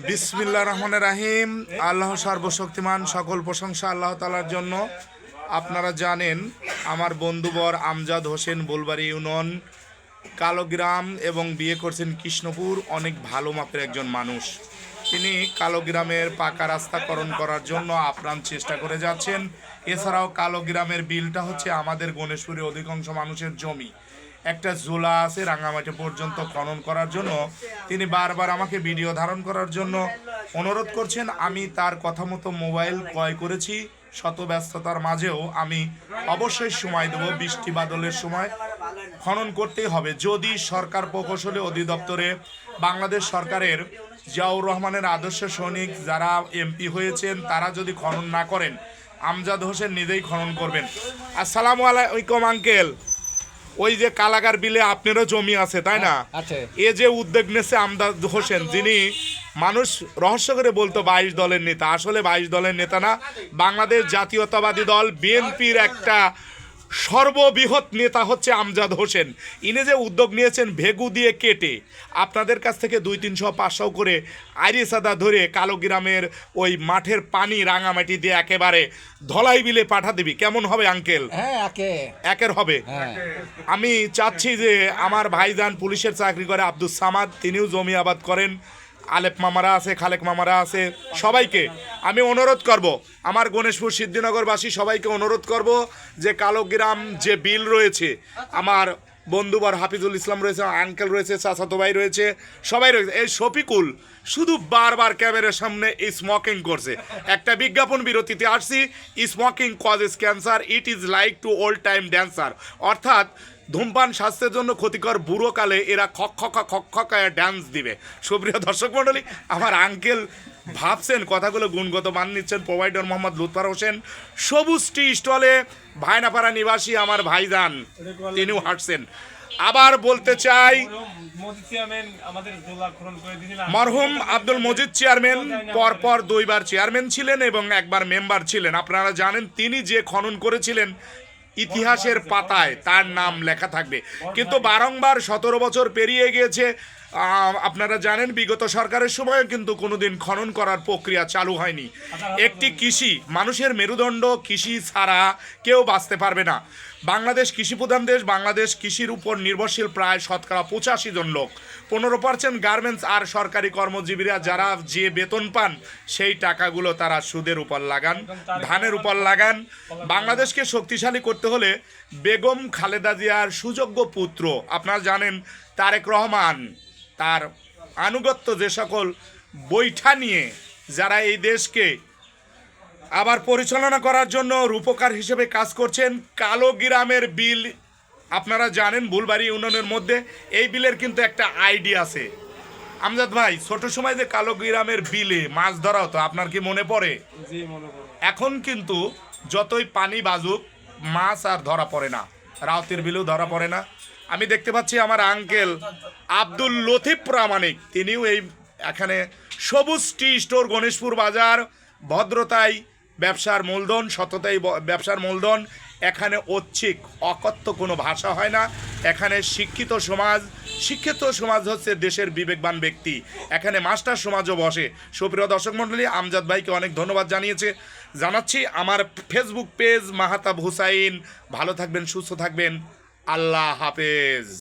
বিসমিল্লাহির রহমানির রহিম। আল্লাহ সর্বশক্তিমান, সকল প্রশংসা আল্লাহ তাআলার জন্য। আপনারা জানেন আমার বন্ধুবর আমজাদ হোসেন বুলবাড়ি ইউনিয়ন কালোগ্রাম এবং বিয়ে করছেন কৃষ্ণপুর। অনেক ভালো মাপের একজন মানুষ। তিনি কালোগ্রামের পাকা রাস্তাকরণ করার জন্য আপ্রাণ চেষ্টা করে যাচ্ছেন। এছাড়াও কালোগ্রামের বিলটা হচ্ছে আমাদের গণেশপুরের অধিকাংশ মানুষের জমি। একটা জোলা আছে রাঙামাটি পর্যন্ত খনন করার জন্য। তিনি বারবার আমাকে ভিডিও ধারণ করার জন্য অনুরোধ করছেন। আমি তার কথা মতো মোবাইল ক্রয় করেছি। শত ব্যস্ততার মাঝেও আমি অবশ্যই সময় দেব। বৃষ্টি বাদলের সময় খনন করতেই হবে। যদি সরকার প্রকৌশলী অধিদপ্তরে বাংলাদেশ সরকারের জিয়াউর রহমানের আদর্শ সৈনিক যারা এমপি হয়েছেন তারা যদি খনন না করেন, আমজাদ হোসেন নিজেই খনন করবেন। আসসালামু আলাইকুম আঙ্কেল। ওই যে কালাগার বিলে আপনারও জমি আছে তাই না? এ যে উদ্যোগ নিয়েছে আমজাদ হোসেন, যিনি মানুষ রহস্য করে বলতো 22 দলের নেতা, আসলে 22 দলের নেতা না, বাংলাদেশ জাতীয়তাবাদী দল বিএনপির একটা সর্ববৃহৎ নেতা হচ্ছে আমজাদ হোসেন। ইনি যে উদ্যোগ নিয়েছেন ভেগু দিয়ে কেটে আপনাদের কাছ থেকে 200-300-500 করে আইরিসাদা ধরে কালোগ্রামের ওই মাঠের পানি রাঙামাটি দিয়ে একেবারে ধলাই বিলে পাঠা দিবি, কেমন হবে আঙ্কেল? হ্যাঁ, একের হবে। আমি চাচ্ছি যে আমার ভাইজান পুলিশের চাকরি করে আব্দুল সামাদ, তিনিও জমি আবাদ করেন, আলেপ মামারা আছে, খালেক মামারা আছে, সবাইকে আমি অনুরোধ করব, আমার গণেশপুর সিদ্ধিনগরবাসী সবাইকে অনুরোধ করব যে কালোগ্রাম যে বিল রয়েছে, আমার বন্ধুবার হাফিজুল ইসলাম রয়েছে, আঙ্কেল রয়েছে, চাচাতো ভাই রয়েছে, সবাই রয়েছে। এই শফিকুল শুধু বারবার ক্যামেরার সামনে স্মোকিং করছে। একটা বিজ্ঞাপন বিরতিতে আসছি, smoking causes cancer, it is like to old time dancer, অর্থাৎ ধূমপান স্বাস্থ্যের জন্য ক্ষতিকর, বুড়োকালে এরা খক্কায় ড্যান্স দিবে। সুপ্রিয় দর্শক মণ্ডলী, আমার আঙ্কেল ভাবছেন কথাগুলো গুণগত মান নিচ্ছেন। প্রোভাইডার মোহাম্মদ লুৎফর হোসেন, সবুজ টি স্টলে ভাইনাপাড়া নিবাসী আমার ভাইজান, তিনিও হাঁটছেন। আবার বলতে চাই মরহুম আব্দুল মজিদ চেয়ারম্যান পরপর 2 বার চেয়ারম্যান ছিলেন এবং 1 বার মেম্বার ছিলেন। আপনারা জানেন তিনি যে খনন করেছিলেন ইতিহাসের পাতায় তার নাম লেখা থাকবে। কিন্তু বারংবার 17 বছর পেরিয়ে গিয়েছে। আপনারা জানেন বিগত সরকারের সময় কিন্তু কোনোদিন খনন করার প্রক্রিয়া চালু হয়নি। একটি কৃষি, মানুষের মেরুদণ্ড, কৃষি ছাড়া কেউ বাঁচতে পারবে না। বাংলাদেশ কৃষিপ্রধান দেশ। বাংলাদেশ কৃষির উপর নির্ভরশীল প্রায় 85 জন লোক। 15% গার্মেন্টস আর সরকারি কর্মজীবীরা যারা যে বেতন পান সেই টাকাগুলো তারা সুদের উপর লাগান, ধানের উপর লাগান। বাংলাদেশকে শক্তিশালী করতে হলে বেগম খালেদা জিয়ার সুযোগ্য পুত্র আপনারা জানেন তারেক রহমান, তার আনুগত্য যে সকল বৈঠা নিয়ে যারা এই দেশকে আবার পরিচালনা করার জন্য রূপকার হিসেবে কাজ করছেন। কালোগ্রামের বিল আপনারা জানেন বুলবাড়ি ইউনিয়নের মধ্যে, এই বিলের কিন্তু একটা আইডিয়া আছে। আমজাদ ভাই, ছোট সময় যে কালোগ্রামের বিলে মাছ ধরা হতো আপনার কি মনে পড়ে? এখন কিন্তু যতই পানি বাজুক মাছ আর ধরা পড়ে না, রাউতের বিলেও ধরা পড়ে না। আমি দেখতে পাচ্ছি আমার আঙ্কেল আব্দুল লতিফ প্রামাণিক, তিনিও এই এখানে সবুজ টি স্টোর গণেশপুর বাজার, ভদ্রতায় ব্যবসার মূলধন, সততাই ব্যবসার মূলধন। এখানে ঐচ্ছিক অকথ্য কোনো ভাষা হয় না। এখানে শিক্ষিত সমাজ হচ্ছে দেশের বিবেকবান ব্যক্তি। এখানে মাস্টার সমাজও বসে। সুপ্রিয় দর্শক মণ্ডলী, আমজাদ ভাইকে অনেক ধন্যবাদ জানাচ্ছি। আমার ফেসবুক পেজ মাহাতাব হুসাইন। ভালো থাকবেন, সুস্থ থাকবেন, আল্লাহ হাফেজ।